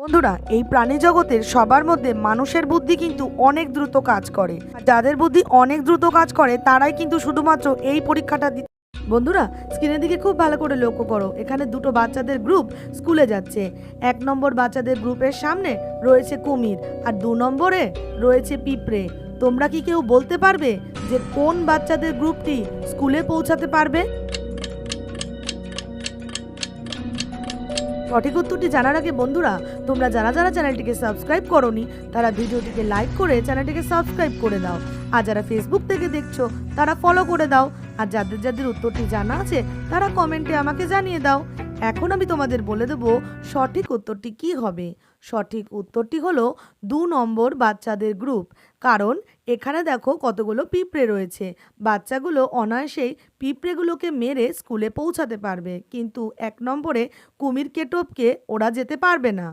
বন্ধুরা, এই প্রাণী জগতের সবার মধ্যে মানুষের বুদ্ধি কিন্তু অনেক দ্রুত কাজ করে। যাদের বুদ্ধি অনেক দ্রুত কাজ করে তারাই কিন্তু শুধুমাত্র এই পরীক্ষাটা দিতে। বন্ধুরা, স্ক্রিনের দিকে খুব ভালো করে লক্ষ্য করো। এখানে দুটো বাচ্চাদের গ্রুপ স্কুলে যাচ্ছে। 1 নম্বর বাচ্চাদের গ্রুপের সামনে রয়েছে কুমির, আর 2 নম্বরে রয়েছে পিঁপড়ে। তোমরা কি কেউ বলতে পারবে যে কোন বাচ্চাদের গ্রুপটি স্কুলে পৌঁছাতে পারবে? সঠিক উত্তরটি জানার আগে বন্ধুরা, তোমরা যারা যারা চ্যানেলটিকে সাবস্ক্রাইব করোনি তারা ভিডিওটিকে লাইক করে চ্যানেলটিকে সাবস্ক্রাইব করে দাও। আর যারা ফেসবুক থেকে দেখছো তারা ফলো করে দাও। আর যাদের যাদের উত্তরটি জানা আছে তারা কমেন্টে আমাকে জানিয়ে দাও। এখন আমি তোমাদের বলে দেবো সঠিক উত্তরটি কি হবে। সঠিক উত্তরটি হলো 2 নম্বর বাচ্চাদের গ্রুপ। কারণ এখানে দেখো কতগুলো পিঁপড়ে রয়েছে। বাচ্চাগুলো অনায়াসেই পিঁপড়েগুলোকে মেরে স্কুলে পৌঁছাতে পারবে, কিন্তু 1 নম্বরে কুমিরকে টপকে ওরা যেতে পারবে না।